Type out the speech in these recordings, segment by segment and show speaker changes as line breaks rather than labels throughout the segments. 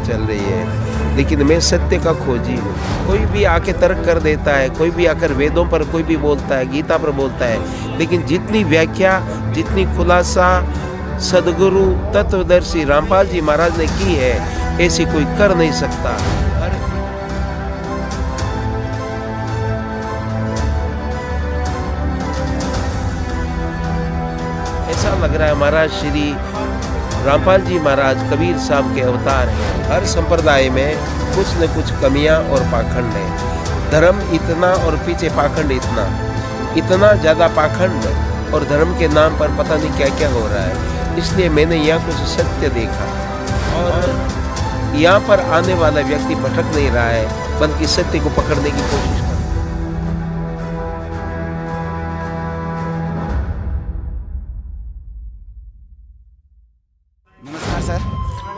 चल रही है, लेकिन मैं सत्य का खोजी हूँ। कोई भी आके तर्क कर देता है, कोई भी आकर वेदों पर कोई भी बोलता है, गीता पर बोलता है, लेकिन जितनी व्याख्या, जितनी खुलासा सदगुरु तत्वदर्शी रामपाल जी महाराज ने की है, ऐसी कोई कर नहीं सकता। ऐसा लग रहा है महाराज श्री रामपाल जी महाराज कबीर साहब के अवतार हैं। हर संप्रदाय में कुछ न कुछ कमियां और पाखंड है। धर्म इतना और पीछे पाखंड इतना ज़्यादा पाखंड, और धर्म के नाम पर पता नहीं क्या क्या हो रहा है। इसलिए मैंने यहाँ कुछ सत्य देखा, और यहाँ पर आने वाला व्यक्ति भटक नहीं रहा है, बल्कि सत्य को पकड़ने की कोशिश कर रहा है।
नमस्कार सर।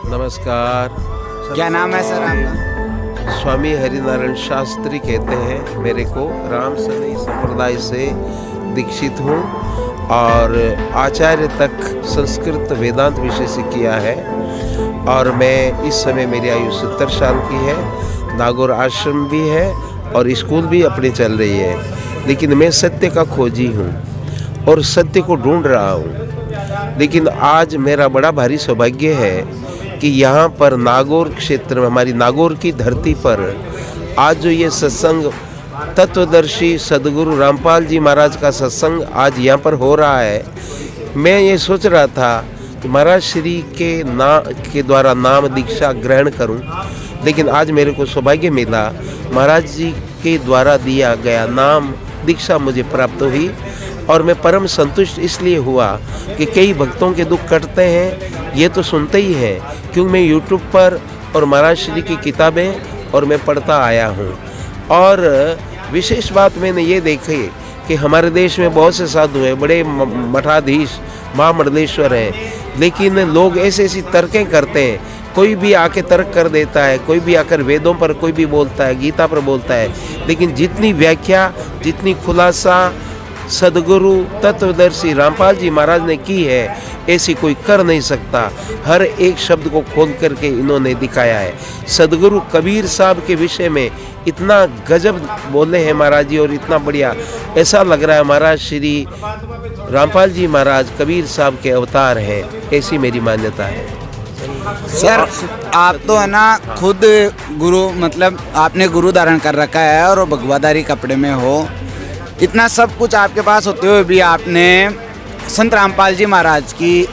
नमस्कार।
क्या नाम है सर आपका?
स्वामी हरिनारायण शास्त्री कहते हैं मेरे को। राम सनई संप्रदाय से दीक्षित हूँ और आचार्य तक संस्कृत वेदांत विषय से किया है, और मैं इस समय मेरी आयु 70 साल की है। नागौर आश्रम भी है और स्कूल भी अपनी चल रही है, लेकिन मैं सत्य का खोजी हूँ और सत्य को ढूंढ रहा हूँ। लेकिन आज मेरा बड़ा भारी सौभाग्य है कि यहाँ पर नागौर क्षेत्र में, हमारी नागौर की धरती पर आज जो ये सत्संग तत्वदर्शी सदगुरु रामपाल जी महाराज का सत्संग आज यहाँ पर हो रहा है। मैं ये सोच रहा था कि महाराज श्री के द्वारा नाम दीक्षा ग्रहण करूं, लेकिन आज मेरे को सौभाग्य मिला, महाराज जी के द्वारा दिया गया नाम दीक्षा मुझे प्राप्त हुई, और मैं परम संतुष्ट इसलिए हुआ कि कई भक्तों के दुख कटते हैं, ये तो सुनते ही हैं, क्योंकि मैं यूट्यूब पर और महाराज श्री की किताबें और मैं पढ़ता आया हूँ। और विशेष बात मैंने ये देखी कि हमारे देश में बहुत से साधु हैं, बड़े मठाधीश महामंडलेश्वर हैं, लेकिन लोग ऐसी तर्कें करते हैं। कोई भी आके तर्क कर देता है, कोई भी आकर वेदों पर कोई भी बोलता है, गीता पर बोलता है, लेकिन जितनी व्याख्या, जितनी खुलासा सदगुरु तत्वदर्शी रामपाल जी महाराज ने की है, ऐसी कोई कर नहीं सकता। हर एक शब्द को खोल करके इन्होंने दिखाया है। सदगुरु कबीर साहब के विषय में इतना गजब बोले हैं महाराज जी, और इतना बढ़िया, ऐसा लग रहा है महाराज श्री रामपाल जी महाराज कबीर साहब के अवतार हैं, ऐसी मेरी मान्यता है।
सर आप तो है ना खुद गुरु, मतलब आपने गुरु धारण कर रखा है और भगवाधारी कपड़े में हो। इतना सब कुछ आपके पास होते हुए भी आपने संत रामपाल जी महाराज की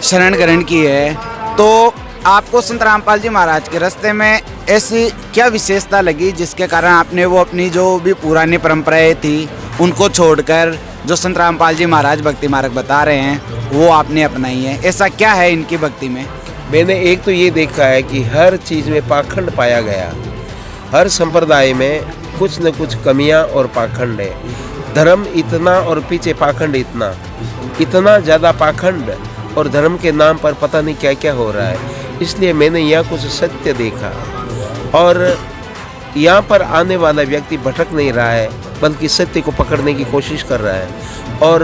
शरण ग्रहण की है, तो आपको संत रामपाल जी महाराज के रास्ते में ऐसी क्या विशेषता लगी जिसके कारण आपने वो अपनी जो भी पुरानी परंपराएं थी उनको छोड़कर जो संत रामपाल जी महाराज भक्ति मार्ग बता रहे हैं वो आपने अपनाई है? ऐसा क्या है इनकी भक्ति में?
मैंने एक तो ये देखा है कि हर चीज़ में पाखंड पाया गया। हर संप्रदाय में कुछ न कुछ कमियां और पाखंड है। धर्म इतना और पीछे पाखंड इतना ज़्यादा पाखंड, और धर्म के नाम पर पता नहीं क्या क्या हो रहा है। इसलिए मैंने यहाँ कुछ सत्य देखा, और यहाँ पर आने वाला व्यक्ति भटक नहीं रहा है, बल्कि सत्य को पकड़ने की कोशिश कर रहा है। और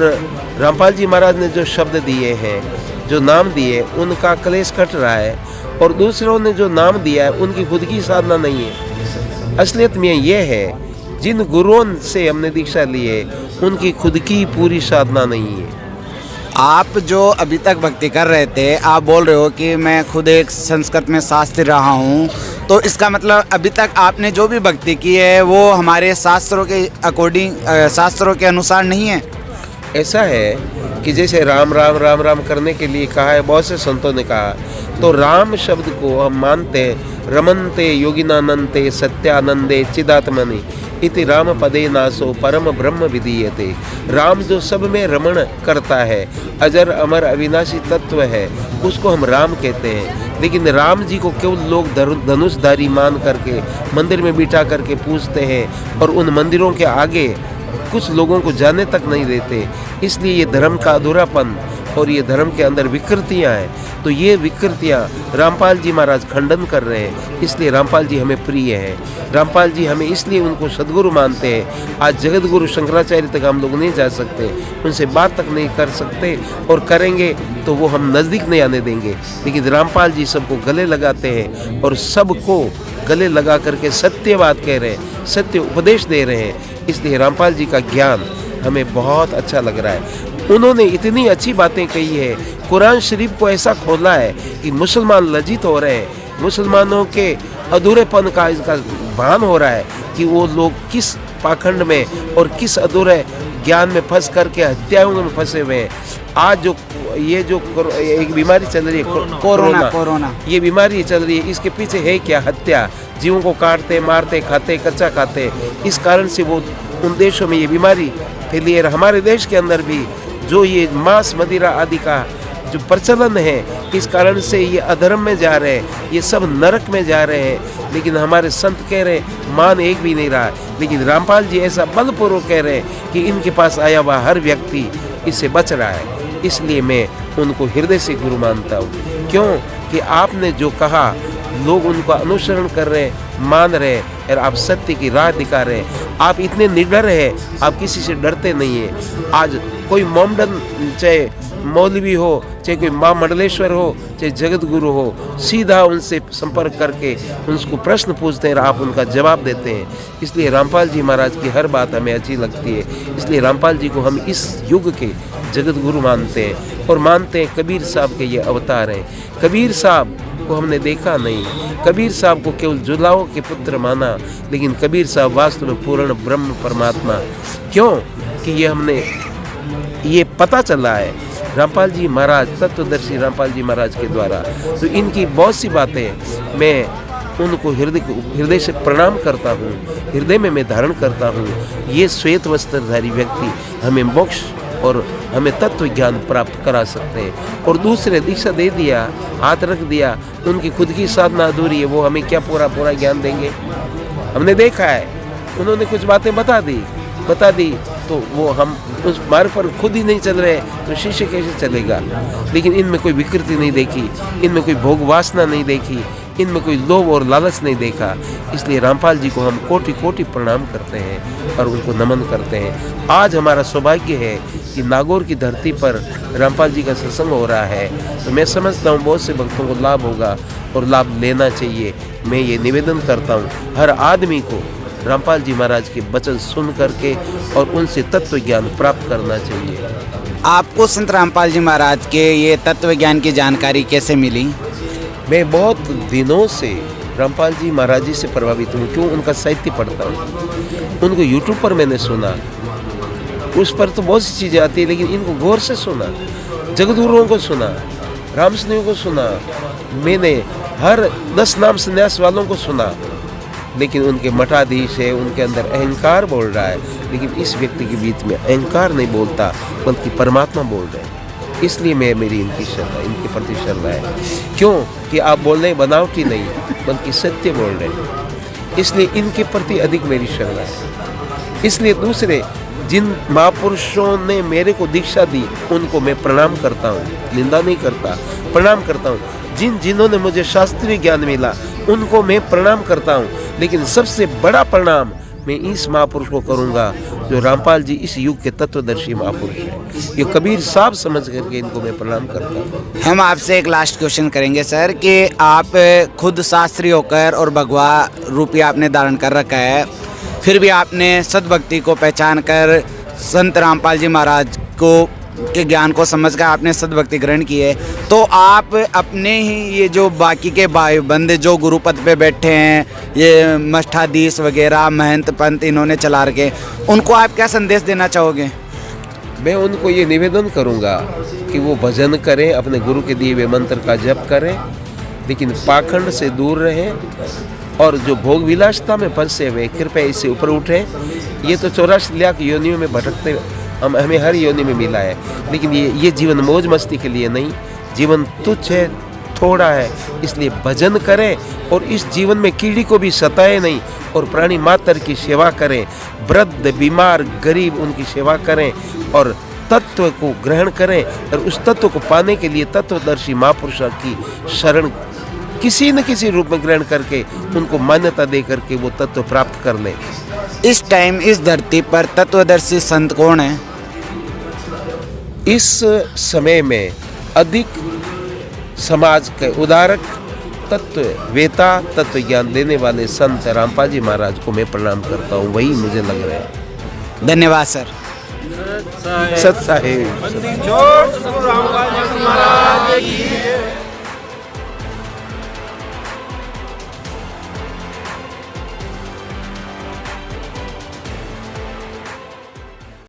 रामपाल जी महाराज ने जो शब्द दिए हैं, जो नाम दिए, उनका क्लेश कट रहा है, और दूसरों ने जो नाम दिया है उनकी खुद की साधना नहीं है। असलियत में ये है, जिन गुरुओं से हमने दीक्षा ली है उनकी खुद की पूरी साधना नहीं है।
आप जो अभी तक भक्ति कर रहे थे, आप बोल रहे हो कि मैं खुद एक संस्कृत में शास्त्री रहा हूँ, तो इसका मतलब अभी तक आपने जो भी भक्ति की है वो हमारे शास्त्रों के अकॉर्डिंग, शास्त्रों के अनुसार नहीं है।
ऐसा है कि जैसे राम राम राम राम करने के लिए कहा है, बहुत से संतों ने कहा, तो राम शब्द को हम मानते हैं, रमनते योगिनानंते सत्यानंदे चिदात्मनि इति राम पदे नासो परम ब्रह्म विधीयते। राम जो सब में रमण करता है, अजर अमर अविनाशी तत्व है, उसको हम राम कहते हैं। लेकिन राम जी को केवल लोग धनुषधारी मान करके मंदिर में बिठा करके पूजते हैं, और उन मंदिरों के आगे कुछ लोगों को जाने तक नहीं देते। इसलिए ये धर्म का अधूरापन और ये धर्म के अंदर विकृतियाँ हैं, तो ये विकृतियाँ रामपाल जी महाराज खंडन कर रहे हैं। इसलिए रामपाल जी हमें प्रिय हैं। रामपाल जी हमें इसलिए उनको सदगुरु मानते हैं। आज जगत गुरु शंकराचार्य तक हम लोग नहीं जा सकते, उनसे बात तक नहीं कर सकते, और करेंगे तो वो हम नज़दीक नहीं आने देंगे। लेकिन रामपाल जी सबको गले लगाते हैं और सबको गले लगा करके सत्य बात कह रहे हैं, सत्य उपदेश दे रहे हैं। इसलिए रामपाल जी का ज्ञान हमें बहुत अच्छा लग रहा है। उन्होंने इतनी अच्छी बातें कही है, कुरान शरीफ को ऐसा खोला है कि मुसलमान लज्जित हो रहे हैं। मुसलमानों के अधूरेपन का इसका भान हो रहा है कि वो लोग किस पाखंड में और किस अधूरे ज्ञान में फंस करके हत्याओं में फंसे हुए हैं। आज जो ये जो एक बीमारी चल रही है कोरोना, ये बीमारी चल रही है, इसके पीछे है क्या? हत्या, जीवों को काटते, मारते, खाते, कच्चा खाते। इस कारण से वो उन देशों में ये बीमारी फैली है। हमारे देश के अंदर भी जो ये मांस मदिरा आदि का जो प्रचलन है, इस कारण से ये अधर्म में जा रहे हैं, ये सब नरक में जा रहे हैं। लेकिन हमारे संत कह रहे हैं मान एक भी नहीं रहा। लेकिन रामपाल जी ऐसा बलपूर्वक कह रहे हैं कि इनके पास आया हुआ हर व्यक्ति इससे बच रहा है। इसलिए मैं उनको हृदय से गुरु मानता हूँ। क्यों कि आपने जो कहा लोग उनका अनुसरण कर रहे हैं, मान रहे हैं, और आप सत्य की राह दिखा रहे हैं। आप इतने निडर हैं, आप किसी से डरते नहीं हैं। आज कोई मोमडन, चाहे मौलवी हो, चाहे कोई माँ मंडलेश्वर हो, चाहे जगत गुरु हो, सीधा उनसे संपर्क करके उनको प्रश्न पूछते हैं और आप उनका जवाब देते हैं। इसलिए रामपाल जी महाराज की हर बात हमें अच्छी लगती है। इसलिए रामपाल जी को हम इस युग के जगत गुरु मानते हैं और मानते हैं कबीर साहब के ये अवतार हैं। कबीर साहब को हमने देखा नहीं, कबीर साहब को केवल जुलाओं के पुत्र माना, लेकिन कबीर साहब वास्तव में पूर्ण ब्रह्म परमात्मा। क्यों कि ये हमने ये पता चला है रामपाल जी महाराज, तत्वदर्शी रामपाल जी महाराज के द्वारा। तो इनकी बहुत सी बातें मैं उनको हृदय से प्रणाम करता हूँ, हृदय में मैं धारण करता हूँ। ये श्वेत वस्त्रधारी व्यक्ति हमें मोक्ष और हमें तत्व ज्ञान प्राप्त करा सकते हैं। और दूसरे दीक्षा दे दिया, हाथ रख दिया, उनकी खुद की साधना अधूरी है, वो हमें क्या पूरा ज्ञान देंगे? हमने देखा है, उन्होंने कुछ बातें बता दी तो वो हम उस मार्ग पर खुद ही नहीं चल रहे तो शिष्य कैसे चलेगा? लेकिन इनमें कोई विकृति नहीं देखी, इनमें कोई भोग वासना नहीं देखी, इनमें कोई लोभ और लालच नहीं देखा। इसलिए रामपाल जी को हम कोटि कोटि प्रणाम करते हैं और उनको नमन करते हैं। आज हमारा सौभाग्य है कि नागौर की धरती पर रामपाल जी का सत्संग हो रहा है, तो मैं समझता हूँ बहुत से भक्तों को लाभ होगा और लाभ लेना चाहिए। मैं ये निवेदन करता हूँ हर आदमी को रामपाल जी महाराज के वचन सुन करके और उनसे तत्व ज्ञान प्राप्त करना चाहिए।
आपको संत रामपाल जी महाराज के ये तत्व ज्ञान की जानकारी कैसे मिली?
मैं बहुत दिनों से रामपाल जी महाराज जी से प्रभावित हूँ। क्यों? उनका साहित्य पढ़ता हूँ, उनको यूट्यूब पर मैंने सुना, उस पर तो बहुत सी चीज़ें आती है, लेकिन इनको गौर से सुना, जगतगुरुओं को सुना, रामसनियों को सुना, मैंने हर 10 नाम संन्यास वालों को सुना। लेकिन उनके मठाधीश है, उनके अंदर अहंकार बोल रहा है, लेकिन इस व्यक्ति के बीच में अहंकार नहीं बोलता बल्कि परमात्मा बोल रहे हैं। इसलिए मेरी इनकी श्रद्धा, इनके प्रति श्रद्धा है। क्यों कि आप बोल रहे हैं बनावटी नहीं बल्कि सत्य बोल रहे हैं, इसलिए इनके प्रति अधिक मेरी श्रद्धा है। इसलिए दूसरे जिन महापुरुषों ने मेरे को दीक्षा दी उनको मैं प्रणाम करता हूँ, निंदा नहीं करता, प्रणाम करता हूँ। जिन्होंने मुझे शास्त्रीय ज्ञान मिला उनको मैं प्रणाम करता हूँ, लेकिन सबसे बड़ा प्रणाम मैं इस महापुरुष को करूँगा जो रामपाल जी इस युग के तत्वदर्शी महापुरुष हैं। ये कबीर साहब समझ करके इनको मैं प्रणाम करता हूँ।
हम आपसे एक लास्ट क्वेश्चन करेंगे सर कि आप खुद शास्त्री होकर और भगवा रूपी आपने धारण कर रखा है, फिर भी आपने सद्भक्ति को पहचान कर संत रामपाल जी महाराज को के ज्ञान को समझकर आपने सद्भक्ति ग्रहण की है, तो आप अपने ही ये जो बाकी के भाई बंदे जो गुरु पद पे बैठे हैं, ये मठाधीश वगैरह महंत पंत इन्होंने चला रखे, उनको आप क्या संदेश देना चाहोगे?
मैं उनको ये निवेदन करूँगा कि वो भजन करें, अपने गुरु के दिए हुए मंत्र का जप करें, लेकिन पाखंड से दूर रहें और जो भोग विलासता में फंसे हुए कृपया इससे ऊपर उठें। ये तो 84 लाख योनियों में भटकते हमें हर योनि में मिला है, लेकिन ये जीवन मौज मस्ती के लिए नहीं, जीवन तुच्छ है, थोड़ा है। इसलिए भजन करें और इस जीवन में कीड़ी को भी सताए नहीं और प्राणी मात्र की सेवा करें, वृद्ध बीमार गरीब उनकी सेवा करें और तत्व को ग्रहण करें और उस तत्व को पाने के लिए तत्वदर्शी महापुरुषों की शरण किसी न किसी रूप में ग्रहण करके उनको मान्यता दे करके वो तत्व प्राप्त कर लें।
इस टाइम इस धरती पर तत्वदर्शी संत कौन है?
इस समय में अधिक समाज के उदारक तत्व वेता तत्व ज्ञान देने वाले संत रामपाल जी महाराज को मैं प्रणाम करता हूँ, वही मुझे लग रहा है।
धन्यवाद सर।
सत साहेब।